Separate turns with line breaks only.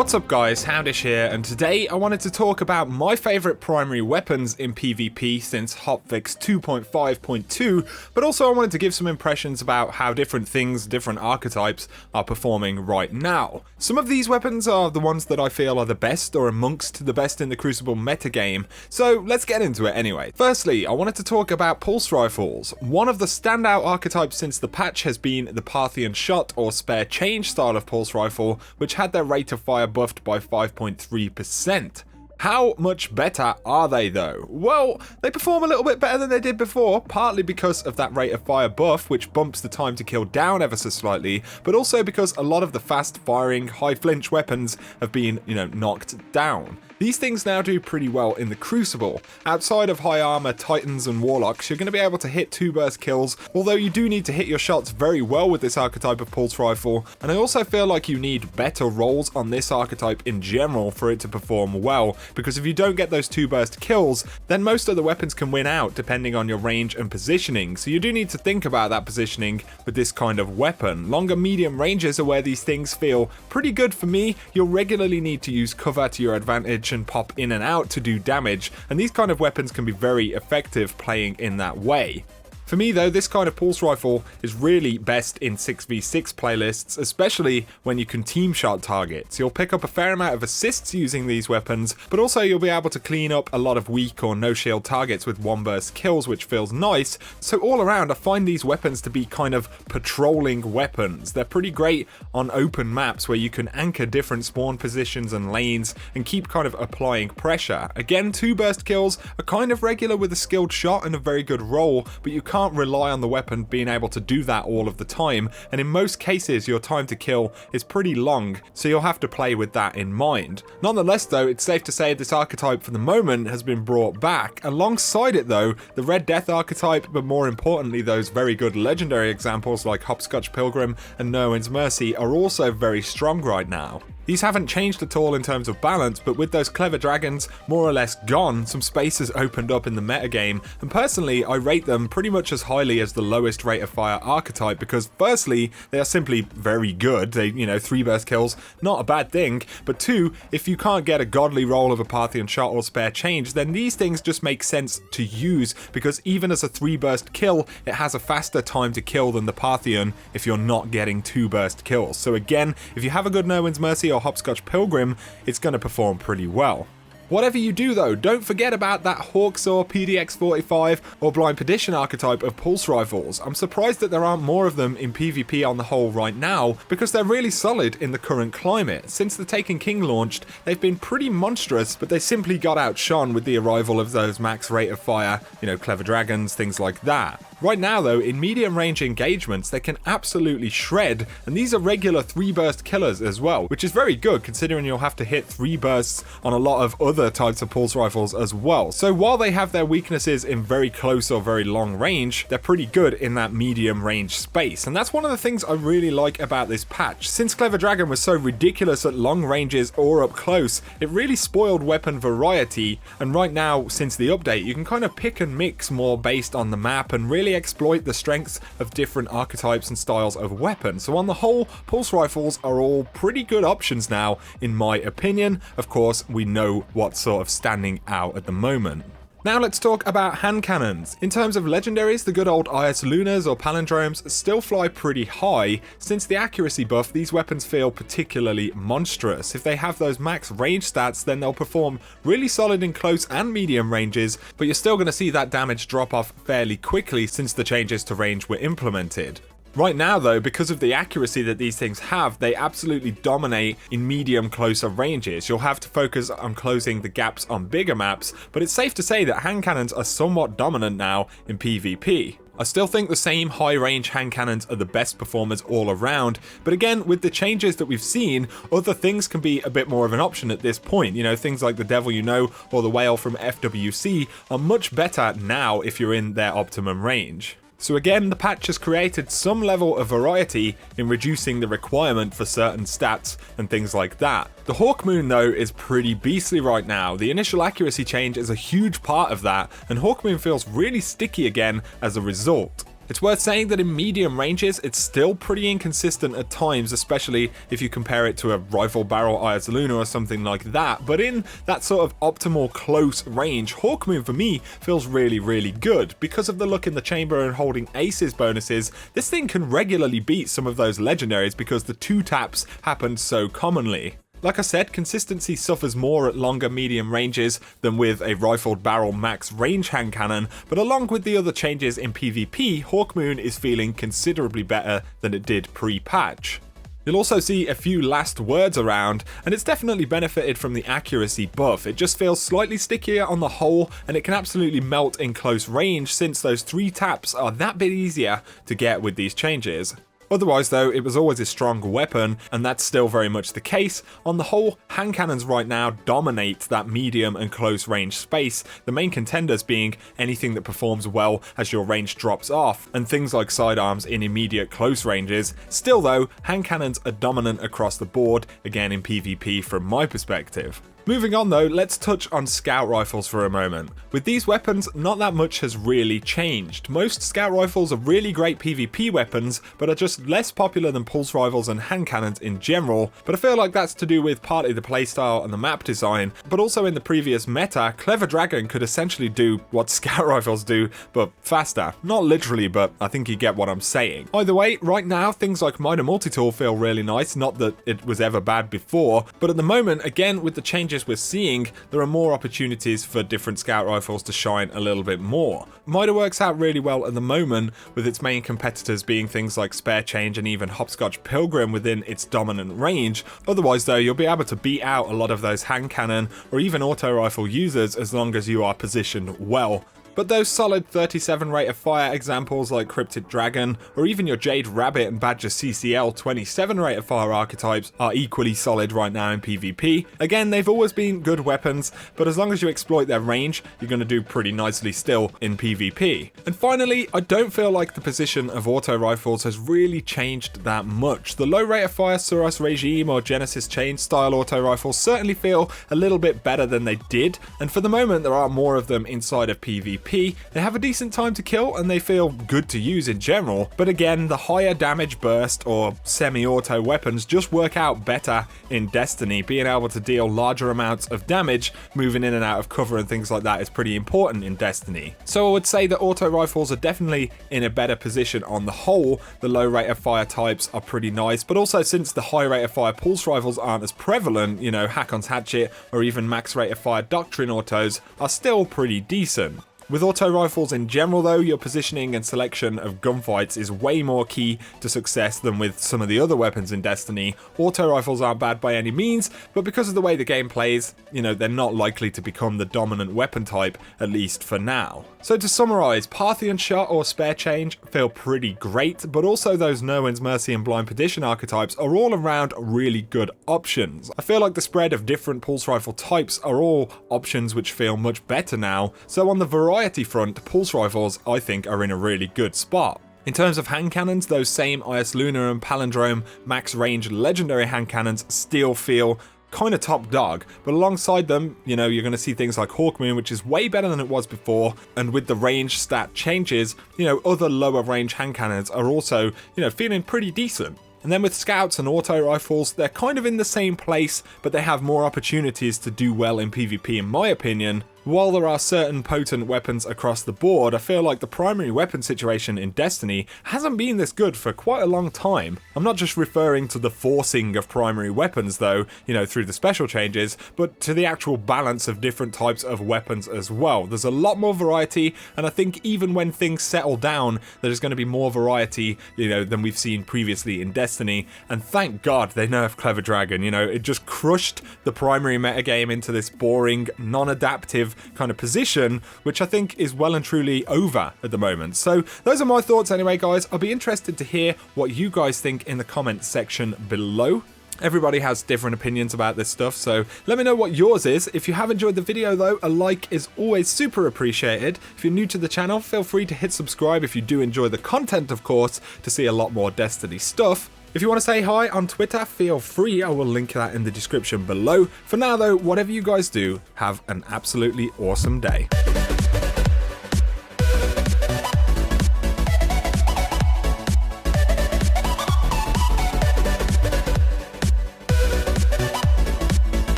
What's up guys, Houndish here, and today I wanted to talk about my favourite primary weapons in PvP since Hotfix 2.5.2, but also I wanted to give some impressions about how different things, different archetypes are performing right now. Some of these weapons are the ones that I feel are the best or amongst the best in the Crucible metagame, so let's get into it anyway. Firstly, I wanted to talk about pulse rifles. One of the standout archetypes since the patch has been the Parthian shot or spare change style of pulse rifle, which had their rate of fire buffed by 5.3%. How much better are they though? Well, they perform a little bit better than they did before, partly because of that rate of fire buff, which bumps the time to kill down ever so slightly, but also because a lot of the fast firing, high flinch weapons have been, knocked down. These things now do pretty well in the Crucible. Outside of high armor Titans and Warlocks, you're going to be able to hit 2 burst kills, although you do need to hit your shots very well with this archetype of pulse rifle, and I also feel like you need better rolls on this archetype in general for it to perform well, because if you don't get those 2 burst kills, then most of the weapons can win out depending on your range and positioning, so you do need to think about that positioning with this kind of weapon. Longer medium ranges are where these things feel pretty good for me. You'll regularly need to use cover to your advantage and pop in and out to do damage, and these kind of weapons can be very effective playing in that way. For me though, this kind of pulse rifle is really best in 6v6 playlists, especially when you can team shot targets. You'll pick up a fair amount of assists using these weapons, but also you'll be able to clean up a lot of weak or no shield targets with 1 burst kills, which feels nice. So all around, I find these weapons to be kind of patrolling weapons. They're pretty great on open maps where you can anchor different spawn positions and lanes and keep kind of applying pressure. Again, 2 burst kills are kind of regular with a skilled shot and a very good roll, but you can't rely on the weapon being able to do that all of the time, and in most cases your time to kill is pretty long, so you'll have to play with that in mind. Nonetheless though, it's safe to say this archetype for the moment has been brought back. Alongside it though, the Red Death archetype, but more importantly those very good legendary examples like Hopscotch Pilgrim and No One's Mercy are also very strong right now. These haven't changed at all in terms of balance, but with those clever dragons more or less gone, some space has opened up in the metagame, and personally I rate them pretty much as highly as the lowest rate of fire archetype, because firstly, they are simply very good. They, 3 burst kills, not a bad thing, but 2, if you can't get a godly roll of a Parthian shot or spare change, then these things just make sense to use, because even as a 3 burst kill, it has a faster time to kill than the Parthian if you're not getting 2 burst kills. So again, if you have a good No One's Mercy or Hopscotch Pilgrim, it's going to perform pretty well. Whatever you do though, don't forget about that Hawksaw, PDX45 or Blind Perdition archetype of pulse rifles. I'm surprised that there aren't more of them in PvP on the whole right now, because they're really solid in the current climate. Since the Taken King launched, they've been pretty monstrous, but they simply got outshone with the arrival of those max rate of fire, clever dragons, things like that. Right now though, in medium range engagements, they can absolutely shred, and these are regular 3 burst killers as well, which is very good considering you'll have to hit 3 bursts on a lot of other types of pulse rifles as well. So while they have their weaknesses in very close or very long range, they're pretty good in that medium range space, and that's one of the things I really like about this patch. Since Clever Dragon was so ridiculous at long ranges or up close, it really spoiled weapon variety, and right now since the update you can kind of pick and mix more based on the map and really exploit the strengths of different archetypes and styles of weapons. So on the whole, pulse rifles are all pretty good options now in my opinion. Of course, we know what's sort of standing out at the moment. Now let's talk about hand cannons. In terms of legendaries, the good old IS Lunas or Palindromes still fly pretty high. Since the accuracy buff, these weapons feel particularly monstrous. If they have those max range stats, then they'll perform really solid in close and medium ranges, but you're still going to see that damage drop off fairly quickly since the changes to range were implemented. Right now though, because of the accuracy that these things have, they absolutely dominate in medium closer ranges. You'll have to focus on closing the gaps on bigger maps, but it's safe to say that hand cannons are somewhat dominant now in PvP. I still think the same high range hand cannons are the best performers all around, but again, with the changes that we've seen, other things can be a bit more of an option at this point. Things like the Devil You Know or the Whale from FWC are much better now if you're in their optimum range. So again, the patch has created some level of variety in reducing the requirement for certain stats and things like that. The Hawkmoon though is pretty beastly right now. The initial accuracy change is a huge part of that, and Hawkmoon feels really sticky again as a result. It's worth saying that in medium ranges, it's still pretty inconsistent at times, especially if you compare it to a rifle barrel Ayas Luna or something like that, but in that sort of optimal close range, Hawkmoon for me feels really good. Because of the look in the chamber and holding aces bonuses, this thing can regularly beat some of those legendaries because the 2 taps happen so commonly. Like I said, consistency suffers more at longer medium ranges than with a rifled barrel max range hand cannon, but along with the other changes in PvP, Hawkmoon is feeling considerably better than it did pre-patch. You'll also see a few last words around, and it's definitely benefited from the accuracy buff. It just feels slightly stickier on the whole, and it can absolutely melt in close range since those 3 taps are that bit easier to get with these changes. Otherwise though, it was always a strong weapon, and that's still very much the case. On the whole, hand cannons right now dominate that medium and close range space, the main contenders being anything that performs well as your range drops off, and things like sidearms in immediate close ranges. Still though, hand cannons are dominant across the board, again in PvP from my perspective. Moving on though, let's touch on scout rifles for a moment. With these weapons, not that much has really changed. Most scout rifles are really great PvP weapons, but are just less popular than pulse rifles and hand cannons in general, but I feel like that's to do with partly the playstyle and the map design, but also in the previous meta, Clever Dragon could essentially do what scout rifles do, but faster. Not literally, but I think you get what I'm saying. Either way, right now, things like Minor Multitool feel really nice, not that it was ever bad before, but at the moment, again, with the changes we're seeing, there are more opportunities for different scout rifles to shine a little bit more. Mida works out really well at the moment, with its main competitors being things like Spare Change and even Hopscotch Pilgrim within its dominant range. Otherwise though, you'll be able to beat out a lot of those hand cannon or even auto rifle users as long as you are positioned well. But those solid 37 rate of fire examples like Cryptid Dragon, or even your Jade Rabbit and Badger CCL 27 rate of fire archetypes are equally solid right now in PvP. Again, they've always been good weapons, but as long as you exploit their range, you're going to do pretty nicely still in PvP. And finally, I don't feel like the position of auto rifles has really changed that much. The low rate of fire Suros Regime or Genesis Chain style auto rifles certainly feel a little bit better than they did, and for the moment there are more of them inside of PvP. They have a decent time to kill and they feel good to use in general, but again, the higher damage burst or semi-auto weapons just work out better in Destiny. Being able to deal larger amounts of damage, moving in and out of cover and things like that is pretty important in Destiny. So I would say that auto rifles are definitely in a better position on the whole. The low rate of fire types are pretty nice, but also since the high rate of fire pulse rifles aren't as prevalent, you know, Hakon's Hatchet or even max rate of fire Doctrine autos are still pretty decent. With auto rifles in general though, your positioning and selection of gunfights is way more key to success than with some of the other weapons in Destiny. Auto rifles aren't bad by any means, but because of the way the game plays, you know, they're not likely to become the dominant weapon type, at least for now. So to summarise, Parthian Shot or Spare Change feel pretty great, but also those No One's Mercy and Blind Perdition archetypes are all around really good options. I feel like the spread of different pulse rifle types are all options which feel much better now, so on the variety front, pulse rifles I think are in a really good spot. In terms of hand cannons, those same Ayas Luna and Palindrome max range legendary hand cannons still feel kind of top dog, but alongside them, you know, you're going to see things like Hawkmoon, which is way better than it was before, and with the range stat changes, you know, other lower range hand cannons are also, you know, feeling pretty decent. And then with scouts and auto rifles, they're kind of in the same place, but they have more opportunities to do well in PvP in my opinion. While there are certain potent weapons across the board, I feel like the primary weapon situation in Destiny hasn't been this good for quite a long time. I'm not just referring to the forcing of primary weapons though, you know, through the special changes, but to the actual balance of different types of weapons as well. There's a lot more variety, and I think even when things settle down, there's going to be more variety, you know, than we've seen previously in Destiny, and thank God they nerfed Clever Dragon. You know, it just crushed the primary metagame into this boring, non-adaptive kind of position, which I think is well and truly over at the moment. So those are my thoughts anyway, guys. I'll be interested to hear what you guys think in the comment section below. Everybody has different opinions about this stuff, so let me know what yours is. If you have enjoyed the video though, a like is always super appreciated. If you're new to the channel, feel free to hit subscribe if you do enjoy the content, of course, to see a lot more Destiny stuff. If you want to say hi on Twitter, feel free. I will link that in the description below. For now though, whatever you guys do, have an absolutely awesome day.